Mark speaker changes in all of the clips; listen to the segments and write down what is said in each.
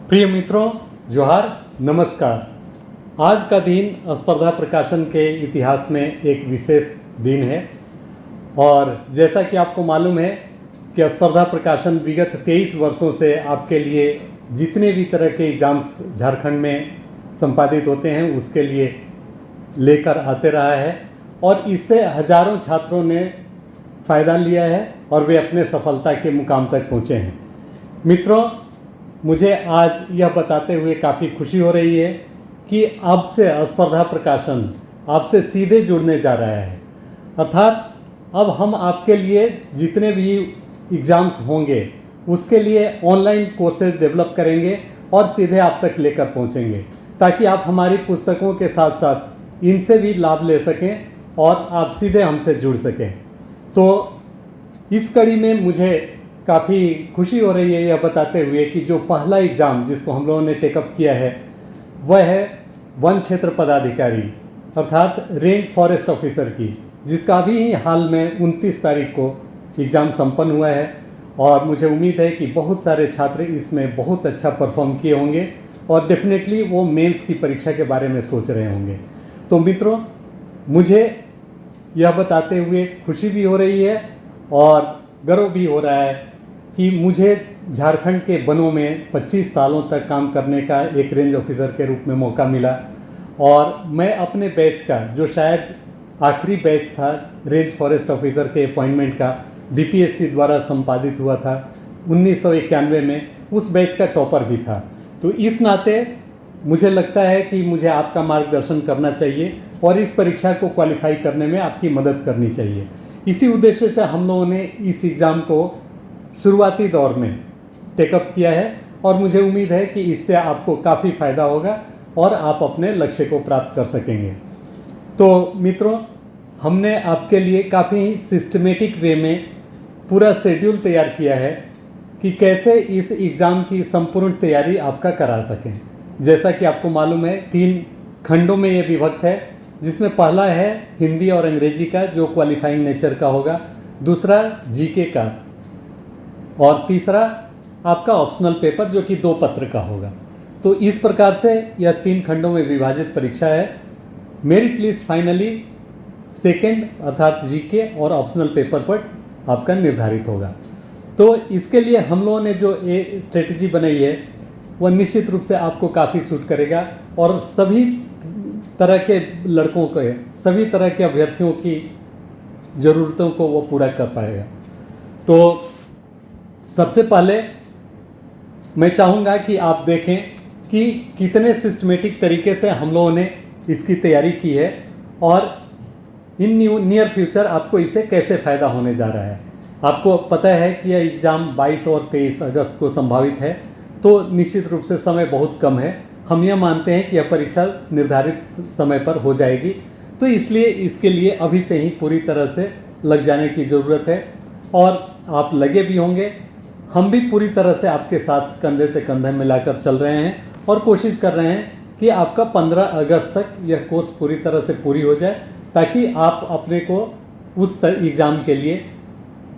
Speaker 1: प्रिय मित्रों, जोहार, नमस्कार। आज का दिन स्पर्धा प्रकाशन के इतिहास में एक विशेष दिन है और जैसा कि आपको मालूम है कि स्पर्धा प्रकाशन विगत 23 वर्षों से आपके लिए जितने भी तरह के एग्ज़ाम्स झारखंड में संपादित होते हैं उसके लिए लेकर आते रहा है और इससे हजारों छात्रों ने फ़ायदा लिया है और वे अपने सफलता के मुकाम तक पहुँचे हैं। मित्रों, मुझे आज यह बताते हुए काफ़ी खुशी हो रही है कि अब से स्पर्धा प्रकाशन आपसे सीधे जुड़ने जा रहा है। अर्थात अब हम आपके लिए जितने भी एग्ज़ाम्स होंगे उसके लिए ऑनलाइन कोर्सेज डेवलप करेंगे और सीधे आप तक लेकर पहुंचेंगे ताकि आप हमारी पुस्तकों के साथ साथ इनसे भी लाभ ले सकें और आप सीधे हमसे जुड़ सकें। तो इस कड़ी में मुझे काफ़ी खुशी हो रही है यह बताते हुए कि जो पहला एग्ज़ाम जिसको हम लोगों ने टेकअप किया है वह है वन क्षेत्र पदाधिकारी अर्थात रेंज फॉरेस्ट ऑफिसर की, जिसका अभी ही हाल में 29 तारीख को एग्ज़ाम संपन्न हुआ है और मुझे उम्मीद है कि बहुत सारे छात्र इसमें बहुत अच्छा परफॉर्म किए होंगे और डेफिनेटली वो मेंस की परीक्षा के बारे में सोच रहे होंगे। तो मित्रों, मुझे यह बताते हुए खुशी भी हो रही है और गर्व भी हो रहा है कि मुझे झारखंड के वनों में 25 सालों तक काम करने का एक रेंज ऑफिसर के रूप में मौका मिला और मैं अपने बैच का जो शायद आखिरी बैच था रेंज फॉरेस्ट ऑफिसर के अपॉइंटमेंट का बीपीएससी द्वारा संपादित हुआ था 1991 में, उस बैच का टॉपर भी था। तो इस नाते मुझे लगता है कि मुझे आपका मार्गदर्शन करना चाहिए और इस परीक्षा को क्वालिफाई करने में आपकी मदद करनी चाहिए। इसी उद्देश्य से हम लोगों ने इस एग्ज़ाम को शुरुआती दौर में टेकअप किया है और मुझे उम्मीद है कि इससे आपको काफ़ी फ़ायदा होगा और आप अपने लक्ष्य को प्राप्त कर सकेंगे। तो मित्रों, हमने आपके लिए काफ़ी सिस्टमेटिक वे में पूरा शेड्यूल तैयार किया है कि कैसे इस एग्ज़ाम की संपूर्ण तैयारी आपका करा सकें। जैसा कि आपको मालूम है 3 खंडों में ये विभक्त है, जिसमें पहला है हिंदी और अंग्रेजी का जो क्वालिफाइंग नेचर का होगा, दूसरा जीके का और तीसरा आपका ऑप्शनल पेपर जो कि 2 पत्र का होगा। तो इस प्रकार से यह 3 खंडों में विभाजित परीक्षा है। मेरिट लिस्ट फाइनली सेकेंड अर्थात जीके और ऑप्शनल पेपर पर आपका निर्धारित होगा। तो इसके लिए हम लोगों ने जो ये स्ट्रेटजी बनाई है वह निश्चित रूप से आपको काफ़ी सूट करेगा और सभी तरह के लड़कों को, सभी तरह के अभ्यर्थियों की ज़रूरतों को वो पूरा कर पाएगा। तो सबसे पहले मैं चाहूँगा कि आप देखें कि कितने सिस्टमेटिक तरीके से हम लोगों ने इसकी तैयारी की है और इन नियर फ्यूचर आपको इससे कैसे फ़ायदा होने जा रहा है। आपको पता है कि यह एग्ज़ाम 22 और 23 अगस्त को संभावित है, तो निश्चित रूप से समय बहुत कम है। हम यह मानते हैं कि यह परीक्षा निर्धारित समय पर हो जाएगी, तो इसलिए इसके लिए अभी से ही पूरी तरह से लग जाने की ज़रूरत है और आप लगे भी होंगे। हम भी पूरी तरह से आपके साथ कंधे से कंधा मिलाकर चल रहे हैं और कोशिश कर रहे हैं कि आपका 15 अगस्त तक यह कोर्स पूरी तरह से पूरी हो जाए ताकि आप अपने को उस एग्ज़ाम के लिए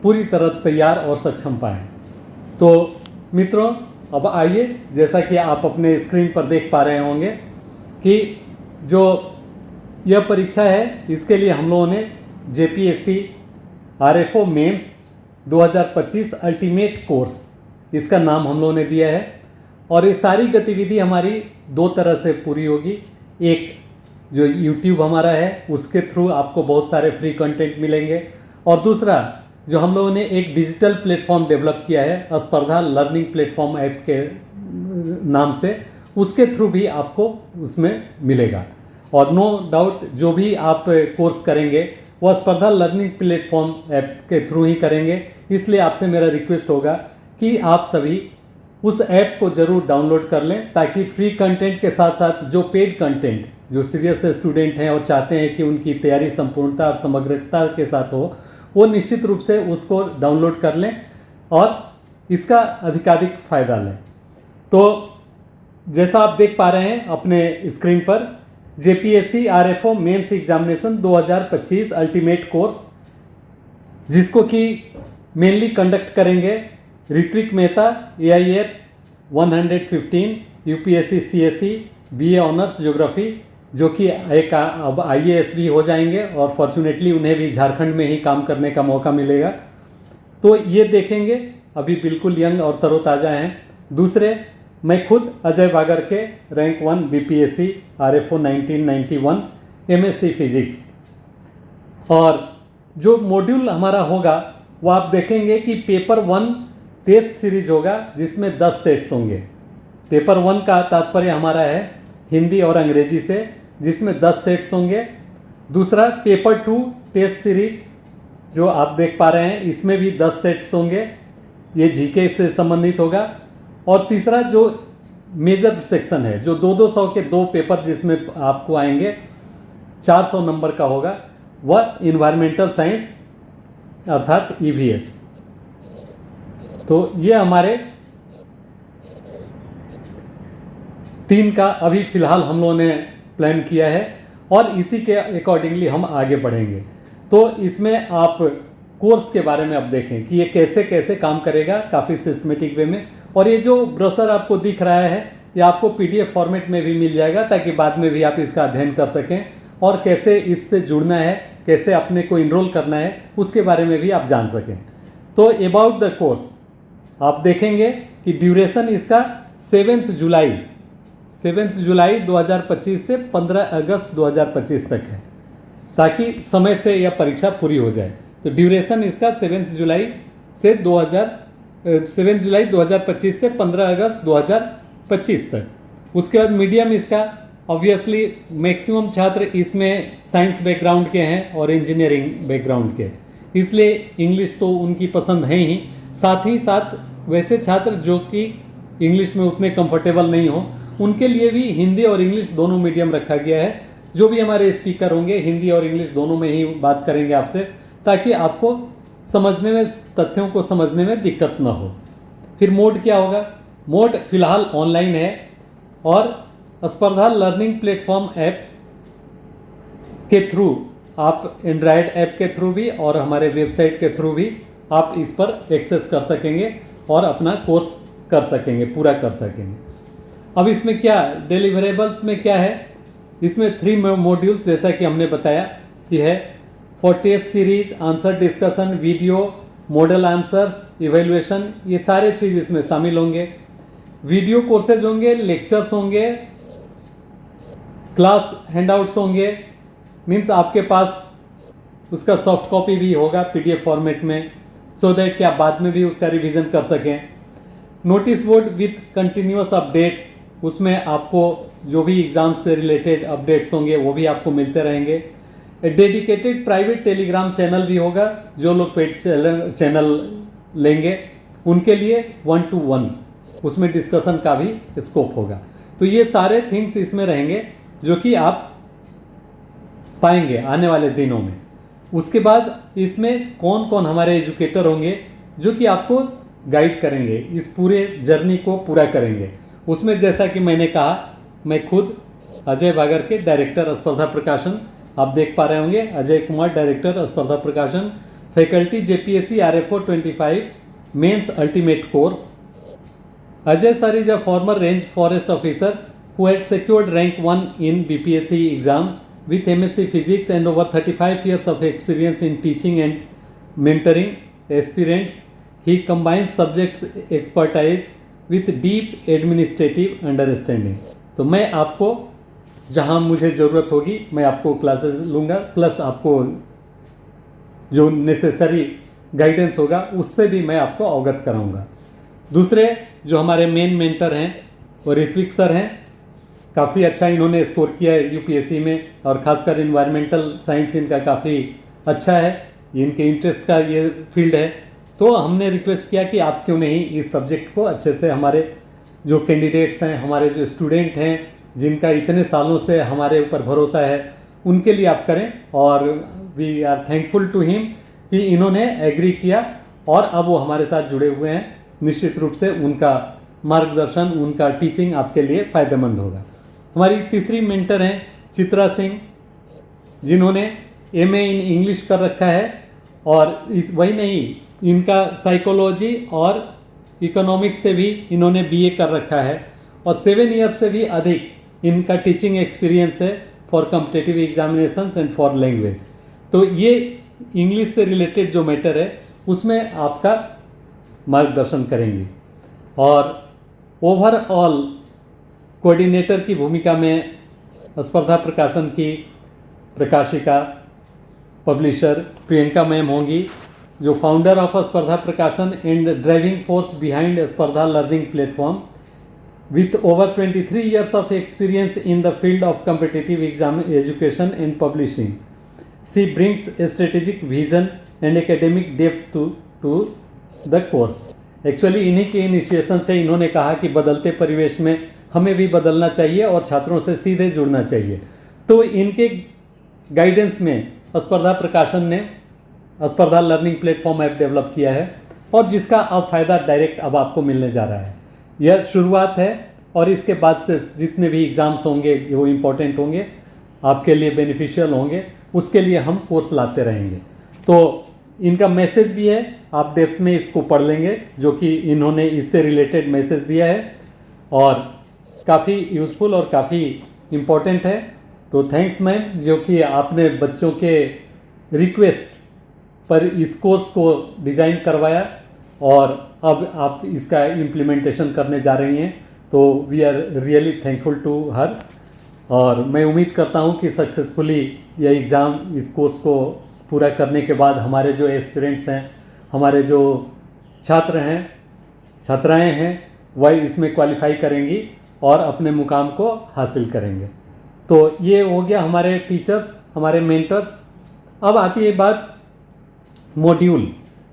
Speaker 1: पूरी तरह तैयार और सक्षम पाएँ। तो मित्रों, अब आइए, जैसा कि आप अपने स्क्रीन पर देख पा रहे होंगे कि जो यह परीक्षा है इसके लिए हम लोगों ने JPSC RFO mains 2025 ultimate course, इसका नाम हम लोगों ने दिया है और ये सारी गतिविधि हमारी 2 तरह से पूरी होगी। एक जो यूट्यूब हमारा है उसके थ्रू आपको बहुत सारे फ्री कंटेंट मिलेंगे और दूसरा जो हम लोगों ने एक डिजिटल प्लेटफॉर्म डेवलप किया है स्पर्धा लर्निंग प्लेटफॉर्म ऐप के नाम से, उसके थ्रू भी आपको उसमें मिलेगा। और नो डाउट जो भी आप कोर्स करेंगे वह स्पर्धा लर्निंग प्लेटफॉर्म ऐप के थ्रू ही करेंगे, इसलिए आपसे मेरा रिक्वेस्ट होगा कि आप सभी उस ऐप को ज़रूर डाउनलोड कर लें ताकि फ्री कंटेंट के साथ साथ जो पेड कंटेंट जो सीरियस स्टूडेंट हैं और चाहते हैं कि उनकी तैयारी संपूर्णता और समग्रता के साथ हो, वो निश्चित रूप से उसको डाउनलोड कर लें और इसका अधिकाधिक फ़ायदा लें। तो जैसा आप देख पा रहे हैं अपने स्क्रीन पर, JPSC RFO mains examination 2025 ultimate course, जिसको कि मेनली कंडक्ट करेंगे Ritwik Mehta, AIR 115 UPSC CSE BA honours geography, जो कि एक अब आईएएस भी हो जाएंगे और फॉर्चुनेटली उन्हें भी झारखंड में ही काम करने का मौका मिलेगा। तो ये देखेंगे, अभी बिल्कुल यंग और तरोताज़ा हैं। दूसरे, मैं खुद अजय बागर के rank 1 BPSC RFO 1991 MSc physics. और जो मॉड्यूल हमारा होगा वो आप देखेंगे कि पेपर 1 टेस्ट सीरीज होगा जिसमें 10 सेट्स होंगे। पेपर 1 का तात्पर्य हमारा है हिंदी और अंग्रेजी से, जिसमें 10 सेट्स होंगे। दूसरा, पेपर 2 टेस्ट सीरीज जो आप देख पा रहे हैं, इसमें भी 10 सेट्स होंगे, ये जीके से संबंधित होगा। और तीसरा, जो मेजर सेक्शन है, जो 200 के 2 पेपर जिसमें आपको आएंगे, 400 नंबर का होगा, वह इन्वायरमेंटल साइंस अर्थात ईवीएस। तो ये हमारे 3 का अभी फ़िलहाल हम लोगों ने प्लान किया है और इसी के अकॉर्डिंगली हम आगे बढ़ेंगे। तो इसमें आप कोर्स के बारे में अब देखें कि ये कैसे कैसे काम करेगा काफ़ी सिस्टमेटिक वे में। और ये जो ब्रोशर आपको दिख रहा है ये आपको पीडीएफ फॉर्मेट में भी मिल जाएगा, ताकि बाद में भी आप इसका अध्ययन कर सकें और कैसे इससे जुड़ना है, कैसे अपने को इनरोल करना है, उसके बारे में भी आप जान सकें। तो अबाउट द कोर्स आप देखेंगे कि ड्यूरेशन इसका 7 जुलाई 2025 से 15 अगस्त 2025 तक है, ताकि समय से यह परीक्षा पूरी हो जाए। तो ड्यूरेशन इसका 7 जुलाई 2025 से 15 अगस्त 2025 तक। उसके बाद मीडियम इसका ऑब्वियसली मैक्सिमम छात्र इसमें साइंस बैकग्राउंड के हैं और इंजीनियरिंग बैकग्राउंड के, इसलिए इंग्लिश तो उनकी पसंद है ही। साथ ही साथ वैसे छात्र जो कि इंग्लिश में उतने कंफर्टेबल नहीं हो, उनके लिए भी हिंदी और इंग्लिश दोनों मीडियम रखा गया है। जो भी हमारे स्पीकर होंगे हिंदी और इंग्लिश दोनों में ही बात करेंगे आपसे, ताकि आपको समझने में, तथ्यों को समझने में दिक्कत ना हो। फिर मोड क्या होगा? मोड फिलहाल ऑनलाइन है और स्पर्धा लर्निंग प्लेटफॉर्म ऐप के थ्रू आप एंड्रॉयड ऐप के थ्रू भी और हमारे वेबसाइट के थ्रू भी आप इस पर एक्सेस कर सकेंगे और अपना कोर्स कर सकेंगे, पूरा कर सकेंगे। अब इसमें क्या डिलीवरेबल्स में क्या है? इसमें 3 मॉड्यूल्स जैसा कि हमने बताया कि है for test series, answer discussion, video, model answers, evaluation, ये सारे चीज़ इसमें शामिल होंगे। वीडियो कोर्सेज होंगे, लेक्चर्स होंगे, क्लास हैंडआउट्स होंगे, मीन्स आपके पास उसका सॉफ्ट कॉपी भी होगा पीडीएफ फॉर्मेट में, सो दैट कि आप बाद में भी उसका रिवीजन कर सकें। Notice board with continuous updates, उसमें आपको जो भी एग्ज़ाम्स से रिलेटेड अपडेट्स होंगे वो भी आपको मिलते रहेंगे। डेडिकेटेड प्राइवेट टेलीग्राम चैनल भी होगा, जो लोग पेड चैनल लेंगे उनके लिए 1-to-1 उसमें डिस्कशन का भी स्कोप होगा। तो ये सारे थिंग्स इसमें रहेंगे जो कि आप पाएंगे आने वाले दिनों में। उसके बाद इसमें कौन कौन हमारे एजुकेटर होंगे जो कि आपको गाइड करेंगे, इस पूरे जर्नी को पूरा करेंगे। उसमें जैसा कि मैंने कहा, मैं खुद अजय बागर के डायरेक्टर स्पर्धा प्रकाशन, आप देख पा रहे होंगे Ajay Kumar, director Spardha Prakashan, faculty JPSC RFO 25 mains ultimate course. Ajay sir is a former range forest officer who had secured rank 1 in BPSC exam with MSc Physics and over 35 years of experience in teaching and mentoring aspirants. He combines subject expertise with deep administrative understanding. तो मैं आपको जहाँ मुझे ज़रूरत होगी मैं आपको classes लूँगा, प्लस आपको जो नेसेसरी गाइडेंस होगा उससे भी मैं आपको अवगत कराऊँगा। दूसरे जो हमारे मेन मेंटर हैं वो ऋत्विक सर हैं। काफ़ी अच्छा इन्होंने स्कोर किया है यूपीएससी में, और ख़ासकर इन्वायरमेंटल साइंस इनका काफ़ी अच्छा है, इनके इंटरेस्ट का ये फील्ड है। तो हमने रिक्वेस्ट किया कि आप क्यों नहीं इस सब्जेक्ट को अच्छे से, हमारे जो कैंडिडेट्स हैं, हमारे जो स्टूडेंट हैं जिनका इतने सालों से हमारे ऊपर भरोसा है, उनके लिए आप करें। और we are thankful to him कि इन्होंने एग्री किया और अब वो हमारे साथ जुड़े हुए हैं। निश्चित रूप से उनका मार्गदर्शन, उनका टीचिंग आपके लिए फ़ायदेमंद होगा। हमारी तीसरी मेंटर हैं चित्रा सिंह, जिन्होंने एमए इन इंग्लिश कर रखा है, और वही नहीं, इनका साइकोलॉजी और इकोनॉमिक्स से भी इन्होंने बीए कर रखा है और 7 ईयर से भी अधिक इनका टीचिंग एक्सपीरियंस है for competitive examinations and for language. तो ये इंग्लिश से रिलेटेड जो मैटर है उसमें आपका मार्गदर्शन करेंगी। और ओवरऑल कोऑर्डिनेटर की भूमिका में स्पर्धा प्रकाशन की प्रकाशिका पब्लिशर प्रियंका मैम होंगी, जो फाउंडर ऑफ स्पर्धा प्रकाशन एंड ड्राइविंग फोर्स बिहाइंड स्पर्धा learning platform with over 23 years of experience in the field of competitive exam education and publishing. She brings a strategic vision and academic depth to the course. Actually इन्हीं के initiation से इन्होंने कहा कि बदलते परिवेश में हमें भी बदलना चाहिए और छात्रों से सीधे जुड़ना चाहिए। तो इनके गाइडेंस में स्पर्धा प्रकाशन ने स्पर्धा लर्निंग प्लेटफॉर्म ऐप डेवलप किया है और जिसका अब फ़ायदा डायरेक्ट अब आपको मिलने जा रहा है। यह शुरुआत है और इसके बाद से जितने भी एग्ज़ाम्स होंगे वो इम्पोर्टेंट होंगे, आपके लिए बेनिफिशियल होंगे, उसके लिए हम कोर्स लाते रहेंगे। तो इनका मैसेज भी है, आप डेप्थ में इसको पढ़ लेंगे, जो कि इन्होंने इससे रिलेटेड मैसेज दिया है और काफ़ी यूज़फुल और काफ़ी इम्पोर्टेंट है। तो थैंक्स मैम, जो कि आपने बच्चों के रिक्वेस्ट पर इस कोर्स को डिज़ाइन करवाया और अब आप इसका इम्प्लीमेंटेशन करने जा रही हैं। तो we are really thankful to her और मैं उम्मीद करता हूं कि सक्सेसफुली यह एग्ज़ाम इस कोर्स को पूरा करने के बाद हमारे जो एस्पिरेंट्स हैं, हमारे जो छात्र हैं, छात्राएं हैं, वह इसमें क्वालिफाई करेंगी और अपने मुकाम को हासिल करेंगे। तो ये हो गया हमारे टीचर्स, हमारे मेंटर्स। अब आती है बात मॉड्यूल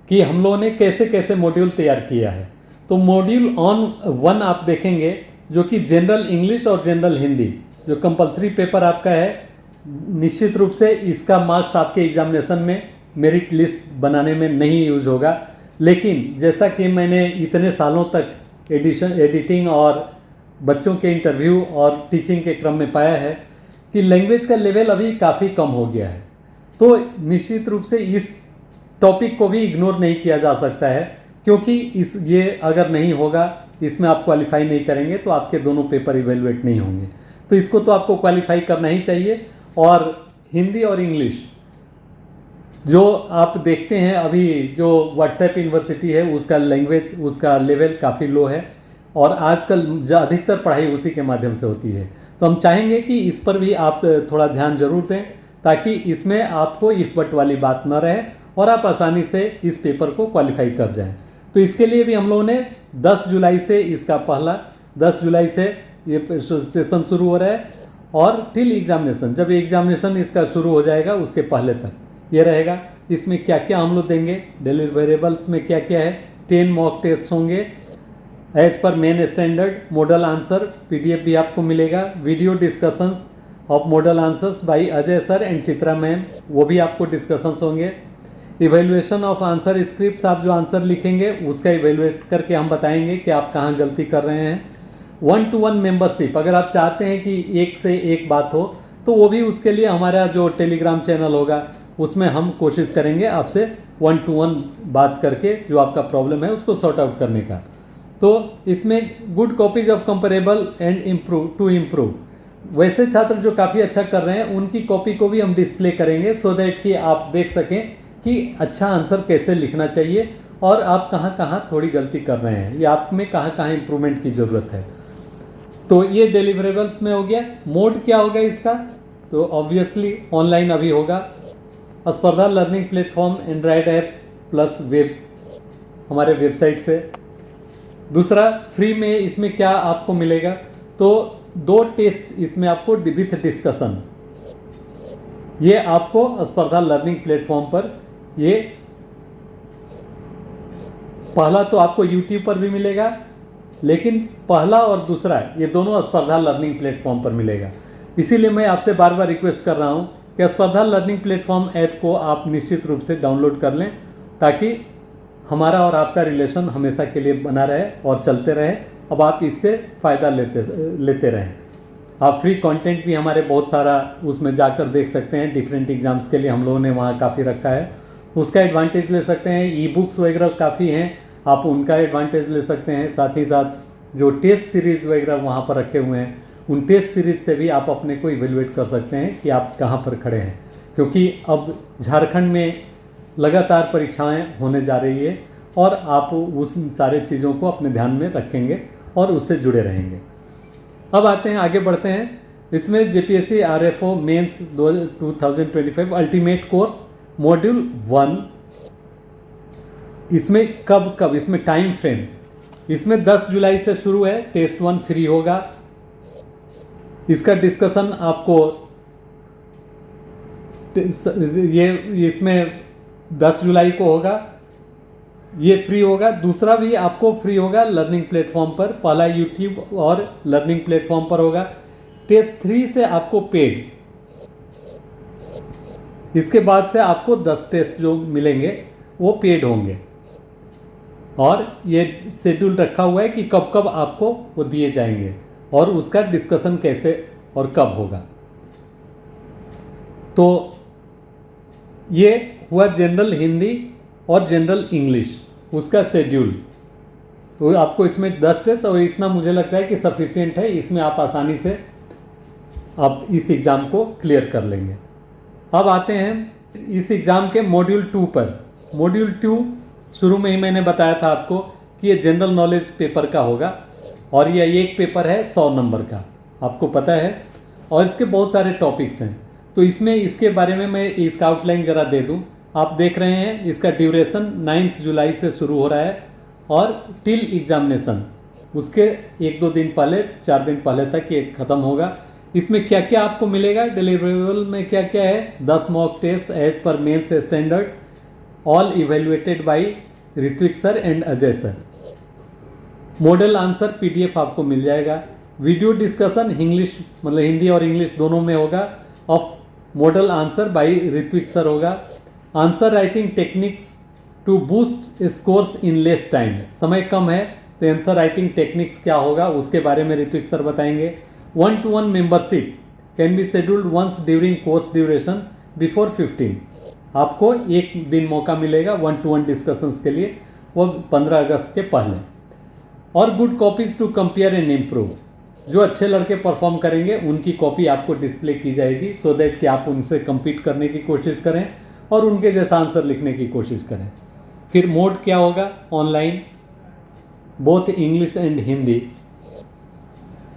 Speaker 1: कि हम लोगों ने कैसे कैसे मॉड्यूल तैयार किया है। तो मॉड्यूल ऑन 1 आप देखेंगे, जो कि जनरल इंग्लिश और जनरल हिंदी, जो कंपलसरी पेपर आपका है। निश्चित रूप से इसका मार्क्स आपके एग्जामिनेशन में मेरिट लिस्ट बनाने में नहीं यूज होगा, लेकिन जैसा कि मैंने इतने सालों तक एडिटिंग और बच्चों के इंटरव्यू और टीचिंग के क्रम में पाया है कि लैंग्वेज का लेवल अभी काफ़ी कम हो गया है। तो निश्चित रूप से इस टॉपिक को भी इग्नोर नहीं किया जा सकता है, क्योंकि ये अगर नहीं होगा, इसमें आप क्वालिफाई नहीं करेंगे तो आपके दोनों पेपर इवेलुएट नहीं होंगे। तो इसको तो आपको क्वालिफाई करना ही चाहिए। और हिंदी और इंग्लिश जो आप देखते हैं अभी, जो व्हाट्सएप यूनिवर्सिटी है उसका लैंग्वेज, उसका लेवल काफ़ी लो है और आजकल अधिकतर पढ़ाई उसी के माध्यम से होती है। तो हम चाहेंगे कि इस पर भी आप थोड़ा ध्यान जरूर दें, ताकि इसमें आपको इफ बट वाली बात न रहे और आप आसानी से इस पेपर को क्वालिफाई कर जाएं। तो इसके लिए भी हम लोगों ने 10 जुलाई से इसका पहला 10 जुलाई से ये सेशन शुरू हो रहा है और टिल एग्जामिनेशन, जब एग्जामिनेशन इसका शुरू हो जाएगा उसके पहले तक ये रहेगा। इसमें क्या क्या हम लोग देंगे, डिलीवरेबल्स में क्या क्या है, 10 मॉक टेस्ट होंगे as per main standard, model answer PDF भी आपको मिलेगा, video discussions of model answers by Ajay sir and Chitra ma'am, वो भी आपको डिस्कशंस होंगे। इवेल्युएशन ऑफ आंसर स्क्रिप्ट्स, आप जो आंसर लिखेंगे उसका इवेल्युएट करके हम बताएंगे कि आप कहाँ गलती कर रहे हैं। 1-to-1 मेंबरशिप, अगर आप चाहते हैं कि एक से एक बात हो तो वो भी, उसके लिए हमारा जो टेलीग्राम चैनल होगा उसमें हम कोशिश करेंगे आपसे 1-to-1 बात करके जो आपका प्रॉब्लम है उसको सॉर्ट आउट करने का। तो इसमें good copies of comparable and improve, वैसे छात्र जो काफ़ी अच्छा कर रहे हैं उनकी कॉपी को भी हम डिस्प्ले करेंगे, सो दैट कि आप देख सकें कि अच्छा आंसर कैसे लिखना चाहिए और आप कहाँ कहाँ थोड़ी गलती कर रहे हैं या आप में कहाँ कहाँ इम्प्रूवमेंट की ज़रूरत है। तो ये डिलीवरेबल्स में हो गया। मोड क्या होगा इसका, तो ऑब्वियसली ऑनलाइन अभी होगा। स्पर्धा learning platform Android app plus web, हमारे वेबसाइट से। दूसरा, फ्री में इसमें क्या आपको मिलेगा, तो 2 टेस्ट इसमें आपको विथ डिस्कशन, ये आपको स्पर्धा लर्निंग प्लेटफॉर्म पर, ये पहला तो आपको YouTube पर भी मिलेगा, लेकिन पहला और दूसरा ये दोनों स्पर्धा लर्निंग प्लेटफॉर्म पर मिलेगा। इसीलिए मैं आपसे बार बार रिक्वेस्ट कर रहा हूं कि स्पर्धा लर्निंग प्लेटफॉर्म ऐप को आप निश्चित रूप से डाउनलोड कर लें, ताकि हमारा और आपका रिलेशन हमेशा के लिए बना रहे और चलते रहे। अब आप इससे फ़ायदा लेते रहें। आप फ्री कंटेंट भी हमारे बहुत सारा उसमें जाकर देख सकते हैं, डिफरेंट एग्जाम्स के लिए हम लोगों ने वहाँ काफ़ी रखा है, उसका एडवांटेज ले सकते हैं। ई बुक्स वगैरह काफ़ी हैं, आप उनका एडवांटेज ले सकते हैं। साथ ही साथ जो टेस्ट सीरीज़ वगैरह वहाँ पर रखे हुए हैं, उन टेस्ट सीरीज़ से भी आप अपने को इवेलुएट कर सकते हैं कि आप कहाँ पर खड़े हैं, क्योंकि अब झारखंड में लगातार परीक्षाएं होने जा रही है और आप उस सारे चीज़ों को अपने ध्यान में रखेंगे और उससे जुड़े रहेंगे। अब आते हैं, आगे बढ़ते हैं। इसमें JPSC RFO mains 2025 ultimate course module 1, इसमें कब इसमें टाइम फ्रेम, इसमें 10 जुलाई से शुरू है। टेस्ट 1 फ्री होगा। इसका डिस्कशन आपको ये इसमें 10 जुलाई को होगा, ये फ्री होगा। दूसरा भी आपको फ्री होगा लर्निंग प्लेटफॉर्म पर, पहला यूट्यूब और लर्निंग प्लेटफॉर्म पर होगा। टेस्ट 3 से आपको पेड, इसके बाद से आपको 10 टेस्ट जो मिलेंगे वो पेड होंगे और ये शेड्यूल रखा हुआ है कि कब कब आपको वो दिए जाएंगे और उसका डिस्कशन कैसे और कब होगा। तो ये हुआ जनरल हिंदी और जनरल इंग्लिश उसका शेड्यूल। तो आपको इसमें 10 टेस्ट और इतना मुझे लगता है कि सफिशिएंट है, इसमें आप आसानी से आप इस एग्ज़ाम को क्लियर कर लेंगे। अब आते हैं इस एग्ज़ाम के मॉड्यूल 2 पर। मॉड्यूल 2 शुरू में ही मैंने बताया था आपको कि ये जनरल नॉलेज पेपर का होगा और ये एक पेपर है 100 नंबर का, आपको पता है, और इसके बहुत सारे टॉपिक्स हैं। तो इसमें इसके बारे में मैं इसका आउटलाइन ज़रा दे दूं। आप देख रहे हैं इसका ड्यूरेशन 9 जुलाई से शुरू हो रहा है और टिल एग्जामिनेशन उसके 1-2 दिन पहले, 4 दिन पहले तक ये ख़त्म होगा। इसमें क्या क्या आपको मिलेगा, डिलीवरेबल में क्या क्या है, 10 mock test as per mains standard, all evaluated by Ritwik sir and Ajay sir. Model answer PDF आपको मिल जाएगा। वीडियो डिस्कशन इंग्लिश, मतलब हिंदी और इंग्लिश दोनों में होगा, of model answer by Ritwik sir होगा। Answer writing techniques to boost scores in less time, समय कम है तो आंसर राइटिंग टेक्निक्स क्या होगा उसके बारे में ऋत्विक सर बताएंगे। 1-to-1 membership can be scheduled once during course duration before 15, आपको एक दिन मौका मिलेगा 1-to-1 डिस्कशंस के लिए, वो 15 अगस्त के पहले। और good copies to compare and improve, जो अच्छे लड़के परफॉर्म करेंगे उनकी कॉपी आपको डिस्प्ले की जाएगी सो दैट कि आप उनसे compete करने की कोशिश करें और उनके जैसा आंसर लिखने की कोशिश करें। फिर मोड क्या होगा, online, both English and Hindi.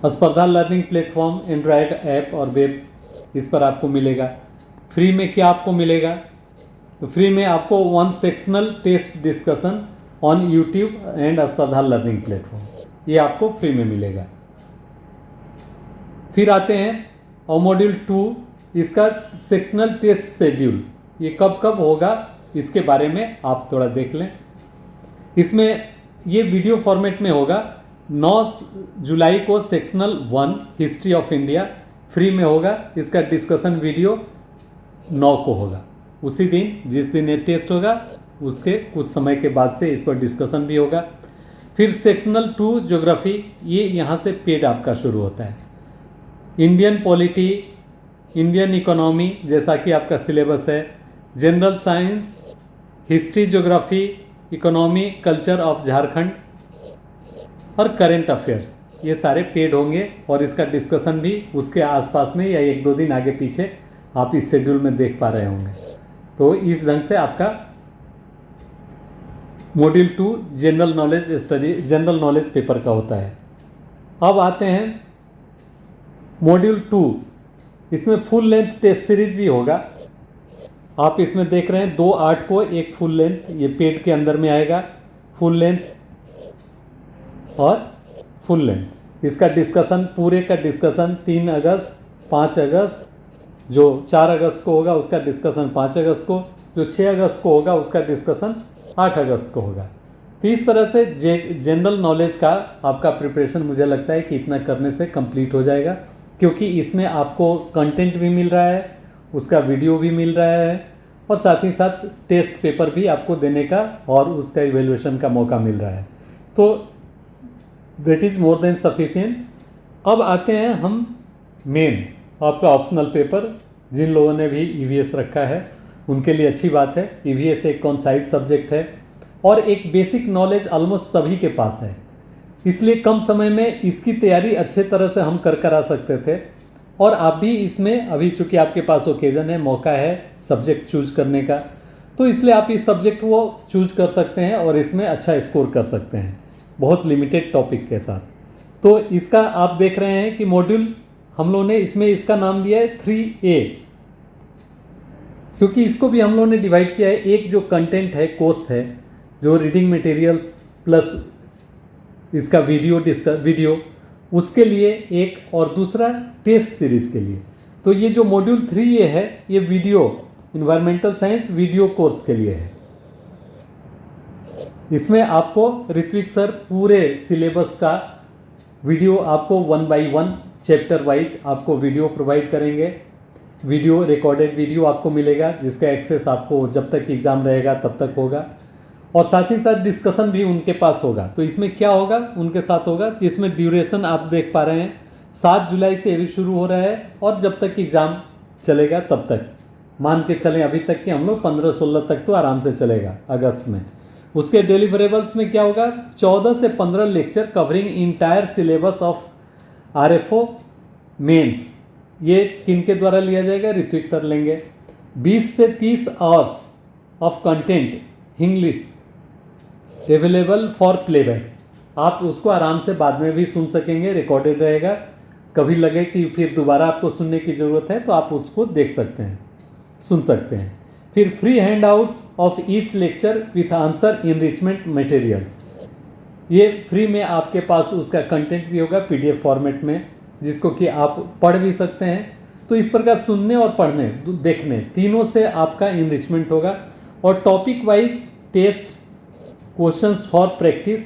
Speaker 1: स्पर्धा लर्निंग प्लेटफॉर्म, एंड्रॉयड ऐप और वेब, इस पर आपको मिलेगा। फ्री में क्या आपको मिलेगा, तो फ्री में आपको 1 sectional test discussion on YouTube and Spardha learning platform, ये आपको फ्री में मिलेगा। फिर आते हैं और मॉड्यूल 2, इसका सेक्शनल टेस्ट शेड्यूल, ये कब कब होगा इसके बारे में आप थोड़ा देख लें। इसमें ये वीडियो फॉर्मेट में होगा। 9 जुलाई को sectional 1 history of India free में होगा, इसका डिस्कशन वीडियो 9 को होगा, उसी दिन जिस दिन ये टेस्ट होगा उसके कुछ समय के बाद से इस पर डिस्कशन भी होगा। फिर सेक्शनल 2 ज्योग्राफी, ये यहाँ से पेड आपका शुरू होता है। इंडियन पॉलिटी, इंडियन इकोनॉमी जैसा कि आपका सिलेबस है, general science, history, geography, economy, culture of Jharkhand और करेंट अफेयर्स, ये सारे पेड होंगे और इसका डिस्कशन भी उसके आसपास में या 1-2 दिन आगे पीछे आप इस शेड्यूल में देख पा रहे होंगे। तो इस ढंग से आपका module 2 general knowledge study, general knowledge paper का होता है। अब आते हैं मॉड्यूल 2, इसमें फुल लेंथ टेस्ट सीरीज भी होगा। आप इसमें देख रहे हैं 2-8 को एक फुल लेंथ, ये पेड के अंदर में आएगा, फुल लेंथ और फुल लेंथ। इसका डिस्कशन, पूरे का डिस्कशन 3 अगस्त, 5 अगस्त, जो 4 अगस्त को होगा उसका डिस्कशन 5 अगस्त को, जो 6 अगस्त को होगा उसका डिस्कशन 8 अगस्त को होगा। तो इस तरह से जनरल नॉलेज का आपका प्रिपरेशन मुझे लगता है कि इतना करने से कंप्लीट हो जाएगा, क्योंकि इसमें आपको कंटेंट भी मिल रहा है, उसका वीडियो भी मिल रहा है और साथ ही साथ टेस्ट पेपर भी आपको देने का और उसका इवैल्यूएशन का मौका मिल रहा है। तो that is more than sufficient. अब आते हैं हम मेन, आपका ऑप्शनल पेपर। जिन लोगों ने भी ईवीएस रखा है उनके लिए अच्छी बात है। ईवीएस एक कॉन्साइज सब्जेक्ट है और एक बेसिक नॉलेज ऑलमोस्ट सभी के पास है, इसलिए कम समय में इसकी तैयारी अच्छे तरह से हम कर आ सकते थे। और आप भी इसमें अभी चूँकि आपके पास ओकेज़न है, मौका है सब्जेक्ट चूज करने का, तो इसलिए आप इस सब्जेक्ट को चूज कर सकते हैं और इसमें अच्छा स्कोर कर सकते हैं बहुत लिमिटेड टॉपिक के साथ। तो इसका आप देख रहे हैं कि मॉड्यूल हम लोगों ने इसमें इसका नाम दिया है 3A, क्योंकि इसको भी हम लोगों ने डिवाइड किया है। एक जो कंटेंट है, कोर्स है, जो रीडिंग मटेरियल्स प्लस इसका वीडियो उसके लिए एक, और दूसरा टेस्ट सीरीज के लिए। तो ये जो मॉड्यूल 3A है ये video environmental science video course के लिए है। इसमें आपको ऋत्विक सर पूरे सिलेबस का वीडियो आपको 1 बाय 1 चैप्टर वाइज आपको वीडियो प्रोवाइड करेंगे। वीडियो रिकॉर्डेड वीडियो आपको मिलेगा जिसका एक्सेस आपको जब तक एग्ज़ाम रहेगा तब तक होगा, और साथ ही साथ डिस्कशन भी उनके पास होगा। तो इसमें क्या होगा उनके साथ होगा, जिसमें ड्यूरेशन आप देख पा रहे हैं 7 जुलाई से अभी शुरू हो रहा है और जब तक एग्ज़ाम चलेगा तब तक, मान के चलें अभी तक कि हम लोग 15-16 तक तो आराम से चलेगा अगस्त में। उसके डिलीवरेबल्स में क्या होगा, 14 से 15 lecture covering entire syllabus of RFO mains. ये किन के द्वारा लिया जाएगा, ऋत्विक सर लेंगे। 20 से 30 hours of content English available for playback. आप उसको आराम से बाद में भी सुन सकेंगे, रिकॉर्डेड रहेगा। कभी लगे कि फिर दोबारा आपको सुनने की ज़रूरत है तो आप उसको देख सकते हैं, सुन सकते हैं। फिर free hand outs of each lecture with answer enrichment materials. ये फ्री में आपके पास उसका कंटेंट भी होगा PDF फॉर्मेट में, जिसको कि आप पढ़ भी सकते हैं। तो इस प्रकार सुनने और पढ़ने देखने तीनों से आपका इनरिचमेंट होगा। और topic wise test, questions for practice,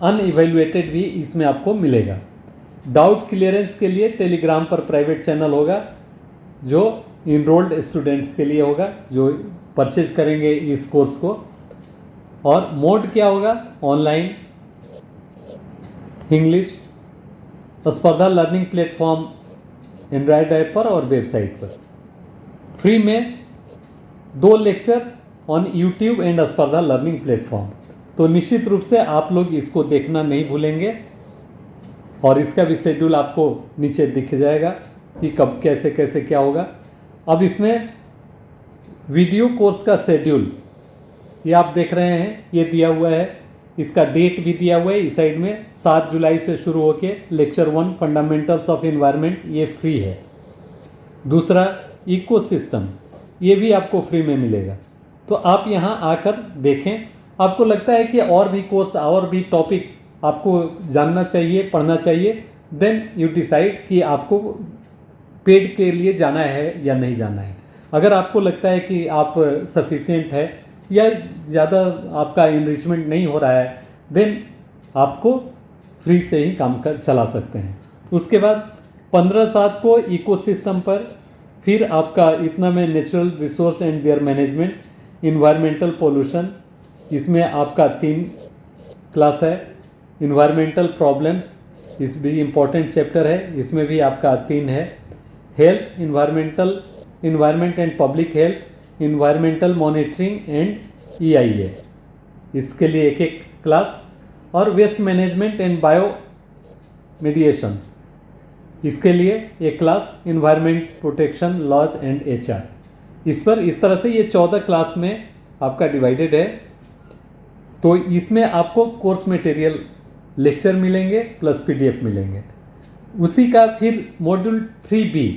Speaker 1: unevaluated भी इसमें आपको मिलेगा। डाउट क्लियरेंस के लिए टेलीग्राम पर प्राइवेट चैनल होगा जो इनरोल्ड स्टूडेंट्स के लिए होगा जो परचेज करेंगे इस कोर्स को। और मोड क्या होगा, ऑनलाइन, इंग्लिश, स्पर्धा लर्निंग प्लेटफॉर्म एंड्रॉयड ऐप पर और वेबसाइट पर। फ्री में 2 lecture on YouTube and Spardha learning platform. तो निश्चित रूप से आप लोग इसको देखना नहीं भूलेंगे, और इसका भी शेड्यूल आपको नीचे दिख जाएगा कि कब कैसे कैसे क्या होगा। अब इसमें वीडियो कोर्स का शेड्यूल ये आप देख रहे हैं, ये दिया हुआ है, इसका डेट भी दिया हुआ है इस साइड में। 7 जुलाई से शुरू होके लेक्चर 1 फंडामेंटल्स ऑफ एनवायरनमेंट ये फ्री है। दूसरा इकोसिस्टम, ये भी आपको फ्री में मिलेगा। तो आप यहाँ आकर देखें, आपको लगता है कि और भी कोर्स और भी टॉपिक्स आपको जानना चाहिए, पढ़ना चाहिए, देन यू डिसाइड कि आपको पेड के लिए जाना है या नहीं जाना है। अगर आपको लगता है कि आप सफिशिएंट है या ज़्यादा आपका इनरिचमेंट नहीं हो रहा है, देन आपको फ्री से ही काम चला सकते हैं। उसके बाद 15/7 को इकोसिस्टम पर, फिर आपका इतना में natural resource and there management, environmental pollution, इसमें आपका 3 क्लास है। इन्वायरमेंटल प्रॉब्लम्स, इस भी इम्पॉर्टेंट चैप्टर है, इसमें भी आपका 3 है। Health, environment and public health, environmental monitoring and EIA, इसके लिए एक क्लास। और waste management and bio mediation, इसके लिए एक class. Environment protection laws and HR, इस पर इस तरह से ये 14 क्लास में आपका डिवाइडेड है। तो इसमें आपको कोर्स मटेरियल लेक्चर मिलेंगे प्लस PDF मिलेंगे। उसी का फिर मॉड्यूल 3B,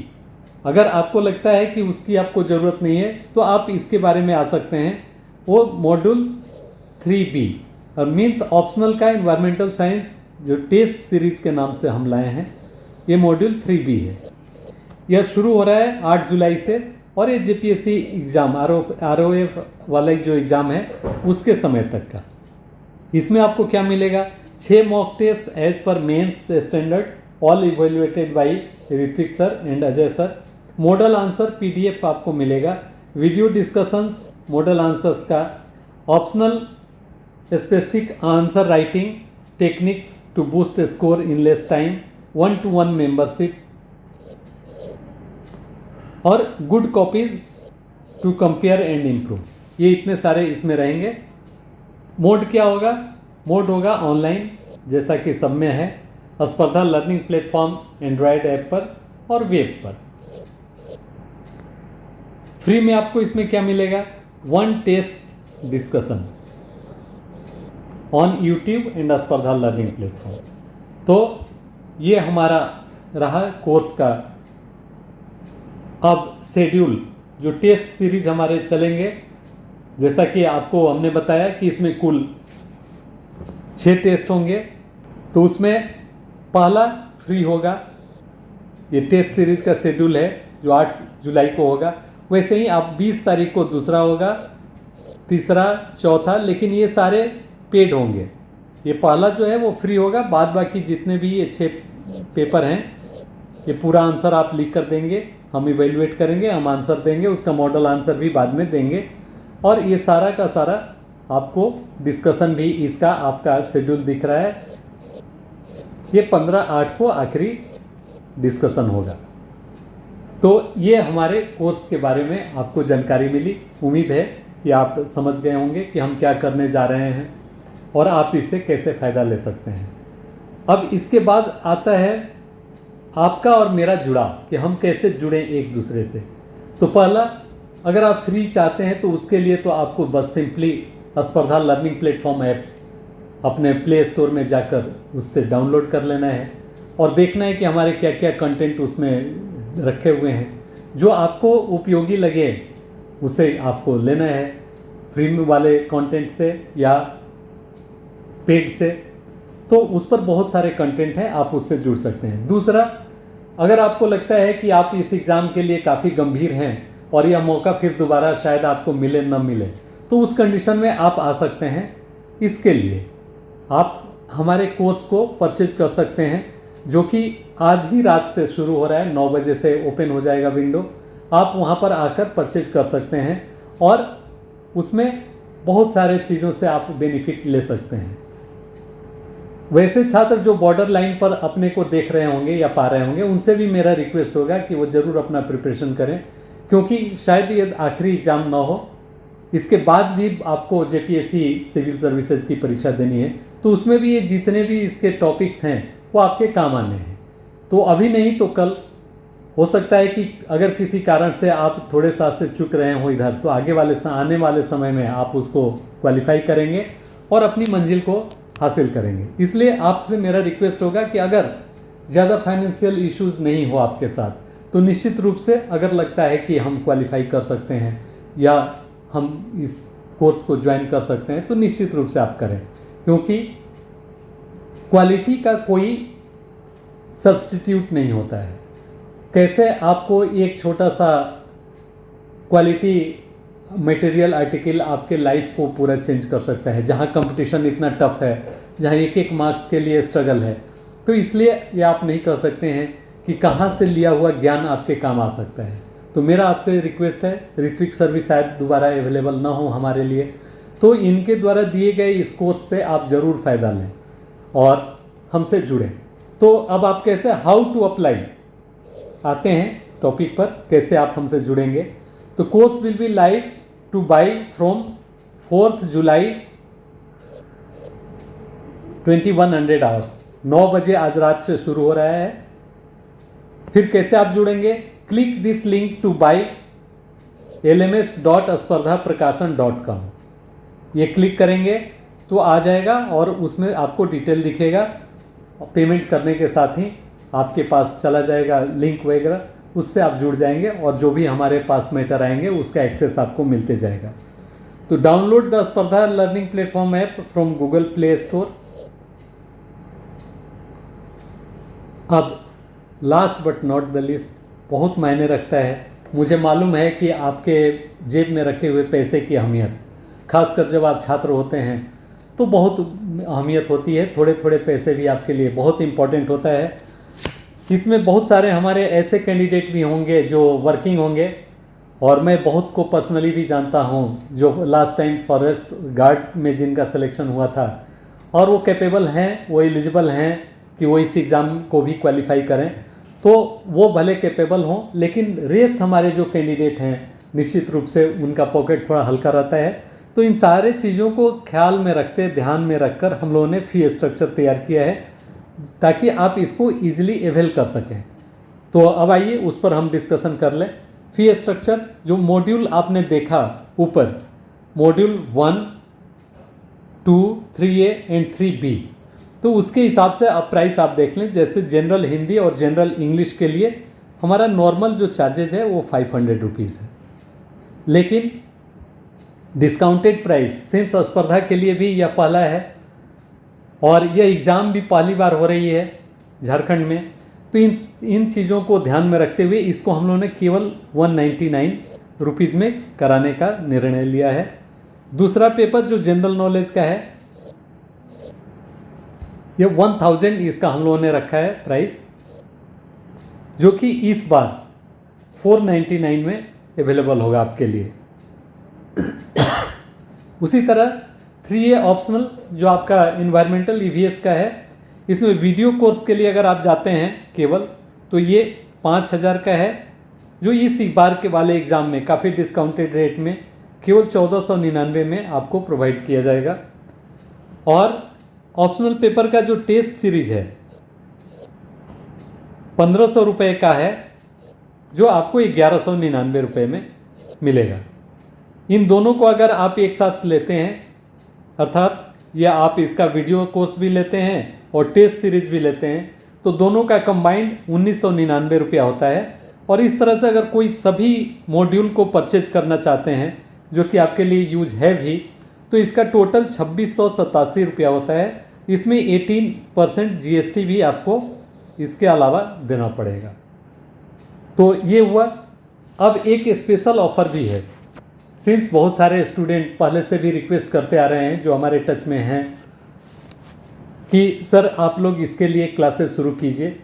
Speaker 1: अगर आपको लगता है कि उसकी आपको ज़रूरत नहीं है तो आप इसके बारे में आ सकते हैं। वो मॉड्यूल 3B और मीन्स ऑप्शनल का इन्वायरमेंटल साइंस जो टेस्ट सीरीज के नाम से हम लाए हैं, ये मॉड्यूल 3B है। यह शुरू हो रहा है 8 जुलाई से, और ये JPSC एग्ज़ाम ROF वाला जो एग्ज़ाम है उसके समय तक का। इसमें आपको क्या मिलेगा, 6 mock test as per mains standard, all evaluated by Ritwik sir and Ajay sir. Model answer PDF आपको मिलेगा, वीडियो डिस्कशंस मॉडल आंसर्स का, optional specific answer writing techniques to boost score in less time, 1-to-1 membership, और good copies to compare and improve. ये इतने सारे इसमें रहेंगे। Mode क्या होगा? मोड होगा ऑनलाइन, जैसा कि सब में है, स्पर्धा लर्निंग प्लेटफॉर्म एंड्रॉयड ऐप पर और वेब पर। फ्री में आपको इसमें क्या मिलेगा? 1 test discussion on YouTube and Spardha learning platform. तो ये हमारा रहा कोर्स का अब शेड्यूल। जो टेस्ट सीरीज हमारे चलेंगे, जैसा कि आपको हमने बताया कि इसमें कुल 6 टेस्ट होंगे, तो उसमें पहला फ्री होगा। ये टेस्ट सीरीज का शेड्यूल है जो 8 जुलाई को होगा। वैसे ही आप 20 तारीख को दूसरा होगा, तीसरा, चौथा, लेकिन ये सारे पेड होंगे। ये पहला जो है वो फ्री होगा, बाद बाकी जितने भी ये 6 पेपर हैं, ये पूरा आंसर आप लिख कर देंगे, हम इवेलुएट करेंगे, हम आंसर देंगे, उसका मॉडल आंसर भी बाद में देंगे, और ये सारा का सारा आपको डिस्कशन भी इसका आपका शेड्यूल दिख रहा है। ये 15/8 को आखिरी डिस्कशन होगा। तो ये हमारे कोर्स के बारे में आपको जानकारी मिली। उम्मीद है कि आप समझ गए होंगे कि हम क्या करने जा रहे हैं और आप इससे कैसे फ़ायदा ले सकते हैं। अब इसके बाद आता है आपका और मेरा जुड़ाव, कि हम कैसे जुड़ें एक दूसरे से। तो पहला, अगर आप फ्री चाहते हैं तो उसके लिए तो आपको बस सिंपली स्पर्धा लर्निंग प्लेटफॉर्म ऐप अपने प्ले स्टोर में जाकर उससे डाउनलोड कर लेना है और देखना है कि हमारे क्या क्या कंटेंट उसमें रखे हुए हैं। जो आपको उपयोगी लगे उसे आपको लेना है, फ्री वाले कंटेंट से या पेड से। तो उस पर बहुत सारे कंटेंट हैं, आप उससे जुड़ सकते हैं। दूसरा, अगर आपको लगता है कि आप इस एग्ज़ाम के लिए काफ़ी गंभीर हैं और यह मौका फिर दोबारा शायद आपको मिले न मिले, तो उस कंडीशन में आप आ सकते हैं। इसके लिए आप हमारे कोर्स को परचेज कर सकते हैं, जो कि आज ही रात से शुरू हो रहा है, 9 बजे से ओपन हो जाएगा विंडो। आप वहाँ पर आकर परचेज कर सकते हैं और उसमें बहुत सारे चीज़ों से आप बेनिफिट ले सकते हैं। वैसे छात्र जो बॉर्डर लाइन पर अपने को देख रहे होंगे या पा रहे होंगे, उनसे भी मेरा रिक्वेस्ट होगा कि वो ज़रूर अपना प्रिपरेशन करें, क्योंकि शायद ये आखिरी एग्ज़ाम ना हो। इसके बाद भी आपको जेपीएससी सिविल सर्विसेज की परीक्षा देनी है, तो उसमें भी ये जितने भी इसके टॉपिक्स हैं वो आपके काम आने हैं। तो अभी नहीं तो कल हो सकता है कि अगर किसी कारण से आप थोड़े सा से चूक रहे हो इधर, तो आने वाले समय में आप उसको क्वालिफाई करेंगे और अपनी मंजिल को हासिल करेंगे। इसलिए आपसे मेरा रिक्वेस्ट होगा कि अगर ज़्यादा फाइनेंशियल इश्यूज़ नहीं हो आपके साथ, तो निश्चित रूप से अगर लगता है कि हम क्वालिफाई कर सकते हैं या हम इस कोर्स को ज्वाइन कर सकते हैं, तो निश्चित रूप से आप करें, क्योंकि क्वालिटी का कोई सब्स्टिट्यूट नहीं होता है। कैसे आपको एक छोटा सा क्वालिटी मटेरियल आर्टिकल आपके लाइफ को पूरा चेंज कर सकता है, जहाँ कंपटीशन इतना टफ है, जहाँ एक मार्क्स के लिए स्ट्रगल है। तो इसलिए ये आप नहीं कर सकते हैं कि कहाँ से लिया हुआ ज्ञान आपके काम आ सकता है। तो मेरा आपसे रिक्वेस्ट है, ऋत्विक सर भी शायद दोबारा अवेलेबल ना हो हमारे लिए, तो इनके द्वारा दिए गए इस कोर्स से आप ज़रूर फ़ायदा लें और हमसे जुड़ें। तो अब आप कैसे, हाउ टू अप्लाई, आते हैं टॉपिक पर, कैसे आप हमसे जुड़ेंगे। तो course will be live two by from 4 July 2100 hours, 9 बजे आज रात से शुरू हो रहा है। फिर कैसे आप जुड़ेंगे? Click this link two by lms.spardhaprakasan.com, ये क्लिक करेंगे तो आ जाएगा और उसमें आपको डिटेल दिखेगा। पेमेंट करने के साथ ही आपके पास चला जाएगा लिंक वगैरह, उससे आप जुड़ जाएंगे और जो भी हमारे पास मैटर आएंगे उसका एक्सेस आपको मिलते जाएगा। तो download the Spardha learning platform app from Google Play Store. अब last but not the list, बहुत मायने रखता है। मुझे मालूम है कि आपके जेब में रखे हुए पैसे की अहमियत, खासकर जब आप छात्र होते हैं तो बहुत अहमियत होती है। थोड़े थोड़े पैसे भी आपके लिए बहुत इम्पोर्टेंट होता है। इसमें बहुत सारे हमारे ऐसे कैंडिडेट भी होंगे जो वर्किंग होंगे, और मैं बहुत को पर्सनली भी जानता हूँ जो लास्ट टाइम फॉरेस्ट गार्ड में जिनका सिलेक्शन हुआ था, और वो कैपेबल हैं, वो एलिजिबल हैं कि वो इस एग्ज़ाम को भी क्वालिफाई करें। तो वो भले कैपेबल हों, लेकिन रेस्ट हमारे जो कैंडिडेट हैं निश्चित रूप से उनका पॉकेट थोड़ा हल्का रहता है, तो इन सारे चीज़ों को ख्याल में रखते, ध्यान में रखकर हम लोगों ने फ़ी स्ट्रक्चर तैयार किया है ताकि आप इसको ईजिली अवेल कर सकें। तो अब आइए उस पर हम डिस्कशन कर लें। फ़ी स्ट्रक्चर, जो मॉड्यूल आपने देखा ऊपर, मॉड्यूल 1, 2, 3A एंड 3B, तो उसके हिसाब से अब प्राइस आप देख लें। जैसे जनरल हिंदी और जनरल इंग्लिश के लिए हमारा नॉर्मल जो चार्जेज है वो 500 रुपीज़ है, लेकिन डिस्काउंटेड प्राइस सिंस स्पर्धा के लिए भी यह पहला है और यह एग्ज़ाम भी पहली बार हो रही है झारखंड में, तो इन चीज़ों को ध्यान में रखते हुए इसको हम लोगों ने केवल 199 रुपीज़ में कराने का निर्णय लिया है। दूसरा पेपर जो जनरल नॉलेज का है, ये 1000 इसका हम लोगों ने रखा है प्राइस, जो कि इस बार 499 में अवेलेबल होगा आपके लिए। उसी तरह 3A ऑप्शनल जो आपका इन्वायरमेंटल EVS का है, इसमें वीडियो कोर्स के लिए अगर आप जाते हैं केवल, तो ये 5000 का है, जो इस बार के वाले एग्ज़ाम में काफ़ी डिस्काउंटेड रेट में केवल 1499 में आपको प्रोवाइड किया जाएगा। और ऑप्शनल पेपर का जो टेस्ट सीरीज है 1500 रुपये का है, जो आपको 1199 रुपये में मिलेगा। इन दोनों को अगर आप एक साथ लेते हैं, अर्थात या आप इसका वीडियो कोर्स भी लेते हैं और टेस्ट सीरीज भी लेते हैं, तो दोनों का कंबाइंड 1999 रुपया होता है। और इस तरह से अगर कोई सभी मॉड्यूल को परचेज करना चाहते हैं, जो कि आपके लिए यूज है भी, तो इसका टोटल 2687 रुपया होता है। इसमें 18% GST भी आपको इसके अलावा देना पड़ेगा। तो ये हुआ। अब एक स्पेशल ऑफ़र भी है, सिंस बहुत सारे स्टूडेंट पहले से भी रिक्वेस्ट करते आ रहे हैं जो हमारे टच में हैं कि सर आप लोग इसके लिए क्लासेस शुरू कीजिए,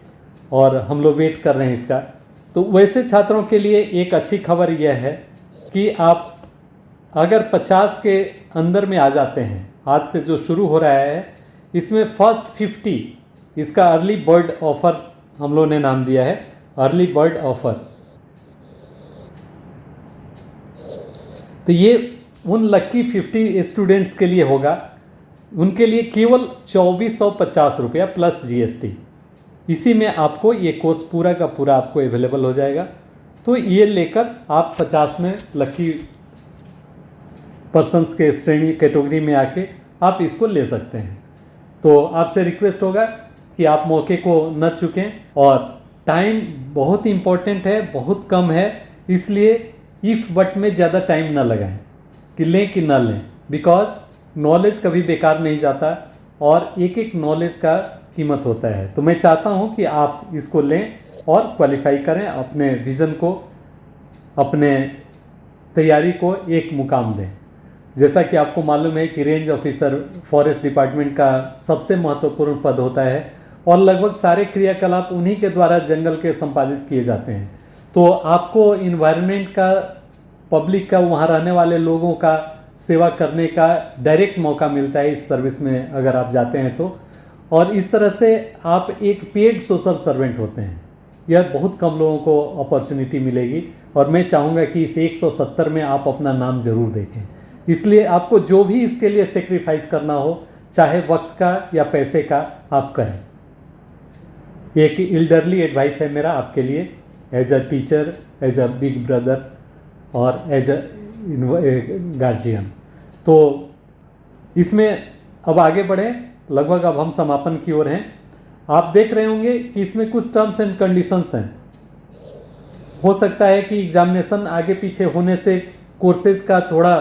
Speaker 1: और हम लोग वेट कर रहे हैं इसका। तो वैसे छात्रों के लिए एक अच्छी खबर यह है कि आप अगर 50 के अंदर में आ जाते हैं, आज से जो शुरू हो रहा है, इसमें फर्स्ट 50 इसका अर्ली बर्ड ऑफ़र हम लोगों ने नाम दिया है, अर्ली बर्ड ऑफ़र। तो ये उन लक्की 50 स्टूडेंट्स के लिए होगा, उनके लिए केवल 2450 रुपया प्लस GST। इसी में आपको ये कोर्स पूरा का पूरा आपको अवेलेबल हो जाएगा। तो ये लेकर आप 50 में लक्की पर्सन्स के श्रेणी कैटेगरी में आके आप इसको ले सकते हैं। तो आपसे रिक्वेस्ट होगा कि आप मौके को न चूकें, और टाइम बहुत इम्पोर्टेंट है, बहुत कम है, इसलिए इफ़ बट में ज़्यादा टाइम ना लगाएं कि लें कि ना लें, बिकॉज नॉलेज कभी बेकार नहीं जाता और एक एक नॉलेज का कीमत होता है। तो मैं चाहता हूं कि आप इसको लें और क्वालिफाई करें, अपने विज़न को, अपने तैयारी को एक मुकाम दें। जैसा कि आपको मालूम है कि रेंज ऑफिसर फॉरेस्ट डिपार्टमेंट का सबसे महत्वपूर्ण पद होता है और लगभग सारे क्रियाकलाप उन्हीं के द्वारा जंगल के संपादित किए जाते हैं। तो आपको इन्वायरमेंट का, पब्लिक का, वहाँ रहने वाले लोगों का सेवा करने का डायरेक्ट मौका मिलता है इस सर्विस में अगर आप जाते हैं तो। और इस तरह से आप एक पेड सोशल सर्वेंट होते हैं। यह बहुत कम लोगों को अपॉर्चुनिटी मिलेगी और मैं चाहूँगा कि इस 170 में आप अपना नाम ज़रूर देखें। इसलिए आपको जो भी इसके लिए सेक्रीफाइस करना हो, चाहे वक्त का या पैसे का, आप करें। एक एल्डरली एडवाइस है मेरा आपके लिए, as a teacher, as a big brother और एज अ गार्जियन। तो इसमें अब आगे बढ़ें, लगभग अब हम समापन की ओर हैं। आप देख रहे होंगे कि इसमें कुछ टर्म्स एंड कंडीशंस हैं। हो सकता है कि एग्जामिनेशन आगे पीछे होने से कोर्सेज का थोड़ा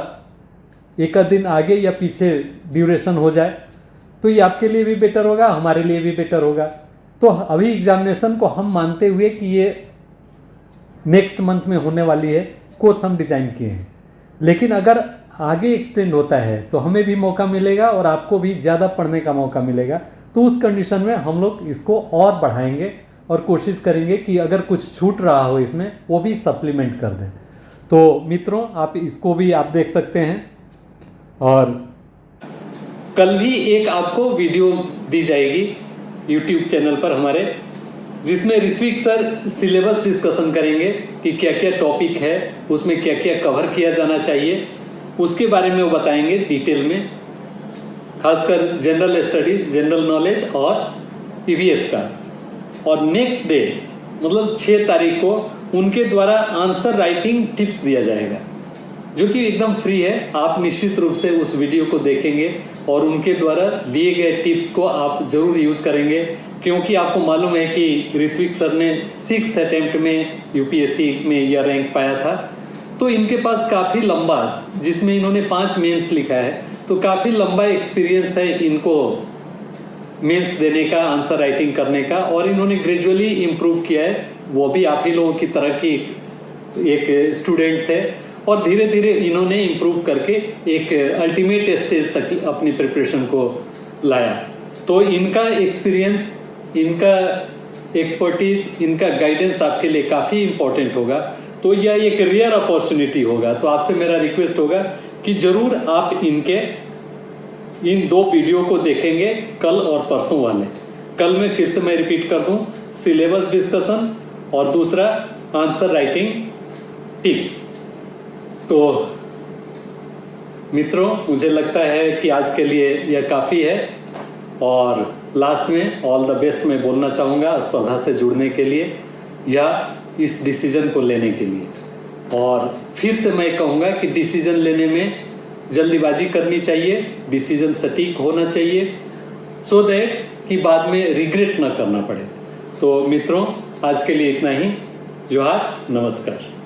Speaker 1: एक आध दिन आगे या पीछे ड्यूरेशन हो जाए, तो ये आपके लिए भी बेटर होगा, हमारे लिए भी बेटर होगा। तो अभी एग्जामिनेशन को हम मानते हुए कि ये नेक्स्ट मंथ में होने वाली है, कोर्स हम डिज़ाइन किए हैं। लेकिन अगर आगे एक्सटेंड होता है तो हमें भी मौका मिलेगा और आपको भी ज़्यादा पढ़ने का मौका मिलेगा। तो उस कंडीशन में हम लोग इसको और बढ़ाएंगे और कोशिश करेंगे कि अगर कुछ छूट रहा हो इसमें, वो भी सप्लीमेंट कर दें। तो मित्रों, आप इसको भी आप देख सकते हैं। और कल भी एक आपको वीडियो दी जाएगी YouTube चैनल पर हमारे, जिसमें ऋत्विक सर सिलेबस डिस्कशन करेंगे कि क्या क्या टॉपिक है, उसमें क्या क्या कवर किया जाना चाहिए। उसके बारे में वो बताएंगे डिटेल में, खासकर जनरल स्टडीज, जनरल नॉलेज और ईवीएस का। और नेक्स्ट डे मतलब 6 तारीख को उनके द्वारा आंसर राइटिंग टिप्स दिया जाएगा, जो कि एकदम फ्री है। आप निश्चित रूप से उस वीडियो को देखेंगे और उनके द्वारा दिए गए टिप्स को आप जरूर यूज़ करेंगे, क्योंकि आपको मालूम है कि ऋत्विक सर ने 6th अटेम्प्ट में यूपीएससी में यह रैंक पाया था। तो इनके पास काफ़ी लंबा, जिसमें इन्होंने 5 मेंस लिखा है, तो काफ़ी लंबा एक्सपीरियंस है इनको मेंस देने का, आंसर राइटिंग करने का, और इन्होंने ग्रेजुअली इम्प्रूव किया है। वो भी आप ही लोगों की तरह की एक स्टूडेंट थे और धीरे धीरे इन्होंने इम्प्रूव करके एक अल्टीमेट स्टेज तक अपनी प्रिपरेशन को लाया। तो इनका एक्सपीरियंस, इनका एक्सपर्टीज, इनका गाइडेंस आपके लिए काफ़ी इम्पोर्टेंट होगा। तो यह एक रेयर अपॉर्चुनिटी होगा। तो आपसे मेरा रिक्वेस्ट होगा कि ज़रूर आप इन 2 वीडियो को देखेंगे, कल और परसों वाले। कल में फिर से मैं रिपीट कर दूं, सिलेबस डिस्कशन और दूसरा आंसर राइटिंग टिप्स। तो मित्रों, मुझे लगता है कि आज के लिए यह काफ़ी है। और लास्ट में ऑल द बेस्ट मैं बोलना चाहूँगा स्पर्धा से जुड़ने के लिए या इस डिसीजन को लेने के लिए। और फिर से मैं कहूँगा कि डिसीजन लेने में जल्दीबाजी करनी चाहिए, डिसीजन सटीक होना चाहिए, सो दैट कि बाद में रिग्रेट ना करना पड़े। तो मित्रों, आज के लिए इतना ही। जोहार, नमस्कार।